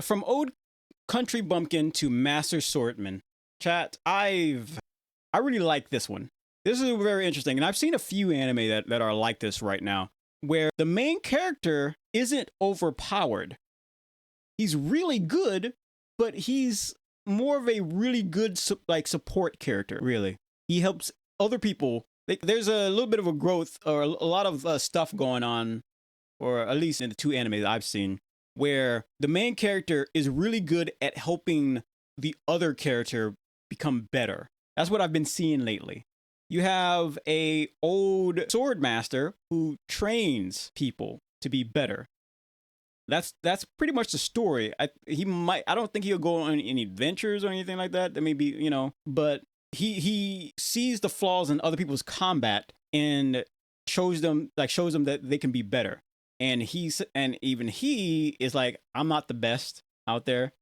from Old Country Bumpkin to Master Swordsman. Chat, I really like this one. This is very interesting, and I've seen a few anime that are like this right now, where the main character isn't overpowered. He's really good, but he's more of a really good support character, really. He helps other people. There's a little bit of a growth or a lot of stuff going on, or at least in the two animes I've seen, where the main character is really good at helping the other character become better. That's what I've been seeing lately. You have a old sword master who trains people to be better. That's pretty much the story. I don't think he'll go on any adventures or anything like that. That may be, but he sees the flaws in other people's combat and shows them that they can be better. And even he is like, I'm not the best out there.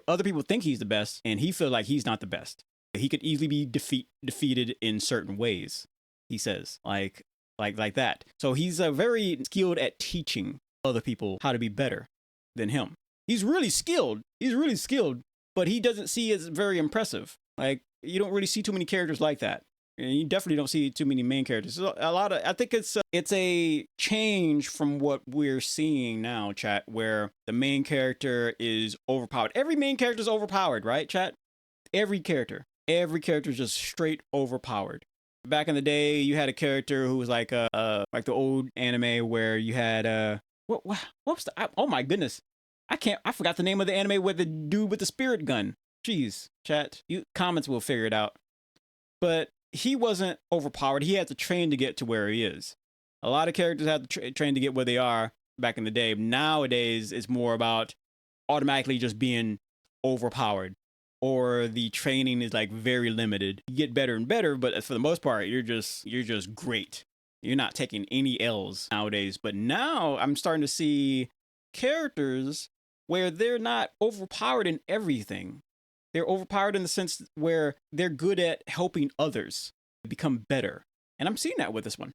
Other people think he's the best, and he feels like he's not the best. He could easily be defeated in certain ways. He says like that. So he's very skilled at teaching other people how to be better than him. He's really skilled, but he doesn't see it as very impressive. Like, you don't really see too many characters like that. And you definitely don't see too many main characters. I think it's a change from what we're seeing now, chat, where the main character is overpowered. Every main character is overpowered, right, chat? Every character is just straight overpowered. Back in the day, you had a character who was like the old anime where you had what's the, oh my goodness, I forgot the name of the anime with the dude with the spirit gun. Jeez, chat, you comments will figure it out. But he wasn't overpowered. He had to train to get to where he is. A lot of characters have to train to get where they are back in the day. Nowadays, it's more about automatically just being overpowered, or the training is like very limited. You get better and better, but for the most part, you're just great. You're not taking any L's nowadays. But now I'm starting to see characters where they're not overpowered in everything. They're overpowered in the sense where they're good at helping others become better. And I'm seeing that with this one.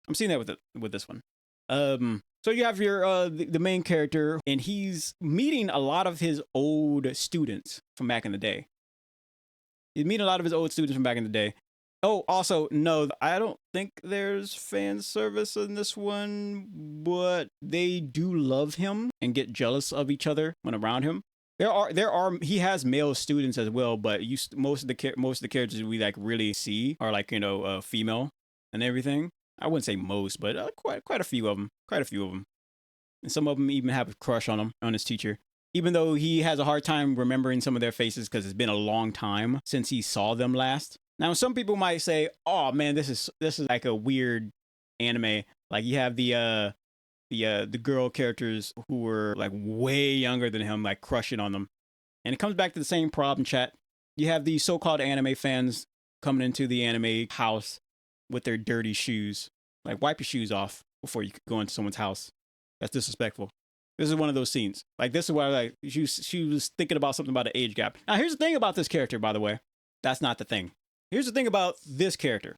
With this one. So you have your the main character, and he's meeting a lot of his old students from back in the day. Oh, also, no, I don't think there's fan service in this one, but they do love him and get jealous of each other when around him. He has male students as well, but most of the characters we like really see are like, female and everything. I wouldn't say most, but quite a few of them. And some of them even have a crush on him, on his teacher, even though he has a hard time remembering some of their faces because it's been a long time since he saw them last. Now, some people might say, "Oh man, this is like a weird anime." Like, you have the girl characters who were like way younger than him, like crushing on them. And it comes back to the same problem, chat. You have these so-called anime fans coming into the anime house with their dirty shoes. Like, wipe your shoes off before you go into someone's house. That's disrespectful. This is one of those scenes. Like, this is why she was thinking about something about an age gap. Now, here's the thing about this character, by the way. That's not the thing. Here's the thing about this character,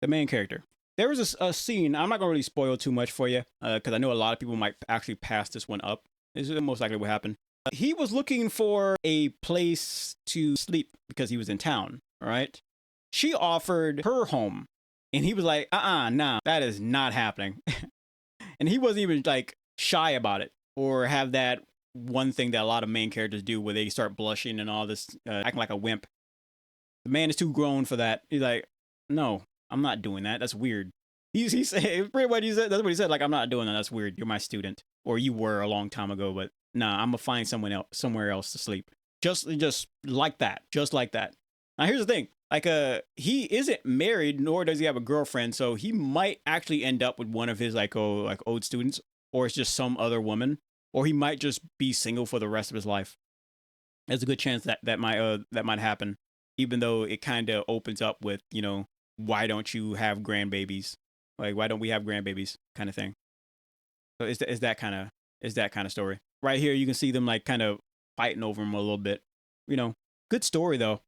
the main character. There was a scene, I'm not going to really spoil too much for you, because I know a lot of people might actually pass this one up. This is most likely what happened. He was looking for a place to sleep because he was in town, all right? She offered her home, and he was like, nah, that is not happening. And he wasn't even like shy about it, or have that one thing that a lot of main characters do where they start blushing and all this, acting like a wimp. The man is too grown for that. He's like, no, I'm not doing that. That's weird. He said, pretty much, that's what he said. Like, I'm not doing that. That's weird. You're my student, or you were a long time ago, but nah, I'm gonna find somewhere else to sleep. Just like that. Just like that. Now, here's the thing. Like, he isn't married, nor does he have a girlfriend, so he might actually end up with one of his old students, or it's just some other woman, or he might just be single for the rest of his life. There's a good chance that might happen, even though it kind of opens up with, why don't you have grandbabies? Like, why don't we have grandbabies? Kind of thing. So it's that kind of story. Right here, you can see them like kind of fighting over him a little bit. Good story though.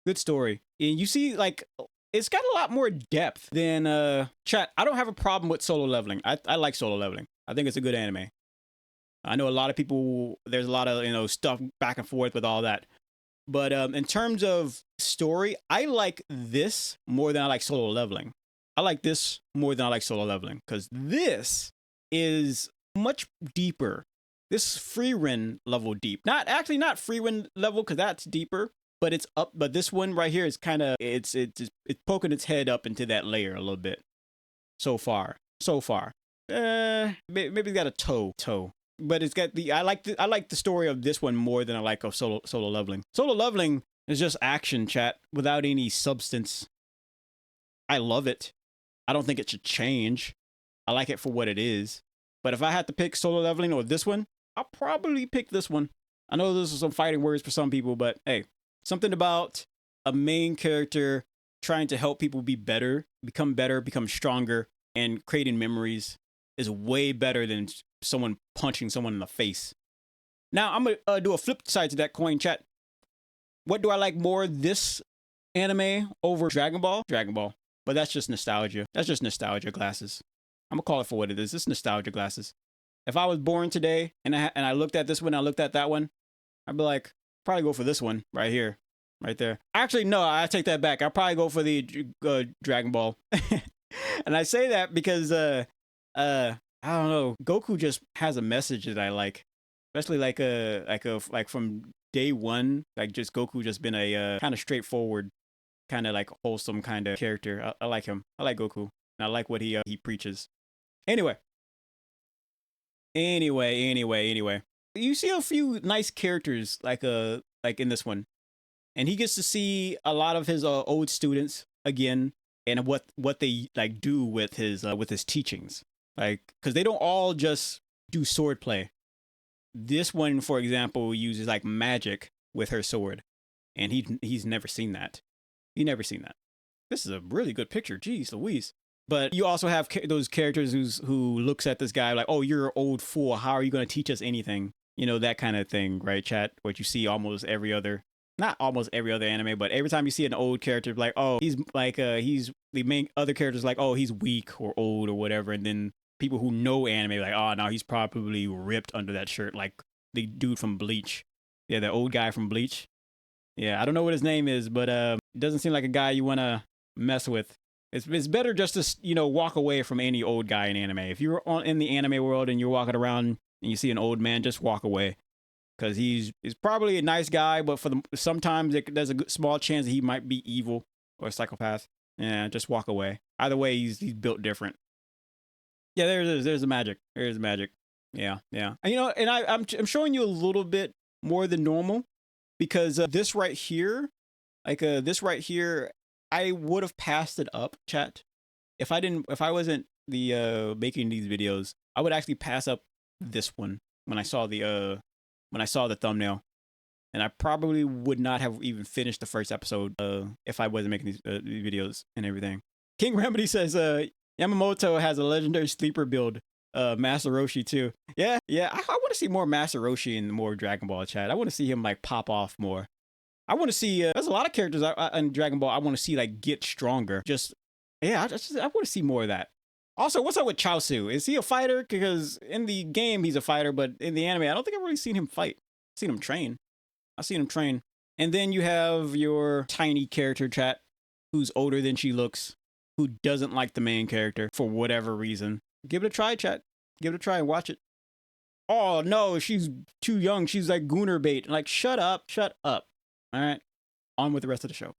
Good story. And you see, like, it's got a lot more depth than chat. I don't have a problem with solo leveling. I like solo leveling. I think it's a good anime. I know a lot of people, there's a lot of, stuff back and forth with all that. But in terms of story, I like this more than I like Solo Leveling. I like this more than I like Solo Leveling because this is much deeper. This Freerin level deep. Not Freerin level because that's deeper, but it's up. But this one right here is kind of it's poking its head up into that layer a little bit. So far. Maybe it's got a toe. But it's got I like the story of this one more than I like of Solo Leveling. Solo Leveling is just action, chat, without any substance. I love it. I don't think it should change. I like it for what it is. But if I had to pick Solo Leveling or this one, I'll probably pick this one. I know those are some fighting words for some people, but hey, something about a main character trying to help people become better, become stronger, and creating memories is way better than someone punching someone in the face. Now, I'm going to do a flip side to that coin, chat. What do I like more, this anime over Dragon Ball? Dragon Ball. But that's just nostalgia. That's just nostalgia glasses. I'm going to call it for what it is. It's nostalgia glasses. If I was born today and I looked at this one, I looked at that one, I'd be like, probably go for this one right here, right there. Actually, no, I take that back. I'll probably go for the Dragon Ball. And I say that because, I don't know, Goku just has a message that I like, especially like from day one, like just Goku just been a kind of straightforward, kind of like wholesome kind of character. I like him. I like Goku. And I like what he preaches. Anyway. You see a few nice characters like in this one. And he gets to see a lot of his old students again and what they like do with his teachings. Like, because they don't all just do sword play. This one, for example, uses like magic with her sword. And he's never seen that. He never seen that. This is a really good picture. Jeez Louise. But you also have those characters who looks at this guy like, oh, you're an old fool. How are you going to teach us anything? You know, that kind of thing, right, chat? What you see not almost every other anime, but every time you see an old character, like, oh, he's the main other character's like, oh, he's weak or old or whatever. And then people who know anime like, oh, no, he's probably ripped under that shirt, like the dude from Bleach. Yeah, the old guy from Bleach. Yeah, I don't know what his name is, but it doesn't seem like a guy you want to mess with. It's better just to, walk away from any old guy in anime. If you're in the anime world and you're walking around and you see an old man, just walk away. Because he's probably a nice guy, but sometimes there's a small chance that he might be evil or a psychopath. Yeah, just walk away. Either way, he's built different. Yeah, there's the magic. There's the magic. Yeah. And I'm showing you a little bit more than normal because this right here, I would have passed it up, chat. If I wasn't making these videos, I would actually pass up this one when I saw the thumbnail. And I probably would not have even finished the first episode if I wasn't making these videos and everything. King Remedy says Yamamoto has a legendary sleeper build. Master Roshi too. Yeah. I want to see more Master Roshi and more Dragon Ball, chat. I want to see him like pop off more. I want to see. There's a lot of characters in Dragon Ball I want to see like get stronger. I want to see more of that. Also, what's up with Chaozu? Is he a fighter? Because in the game he's a fighter, but in the anime I don't think I've really seen him fight. I've seen him train. And then you have your tiny character, chat, who's older than she looks, who doesn't like the main character for whatever reason. Give it a try, chat. Give it a try and watch it. Oh no, she's too young. She's like gooner bait. Like, shut up. All right, on with the rest of the show.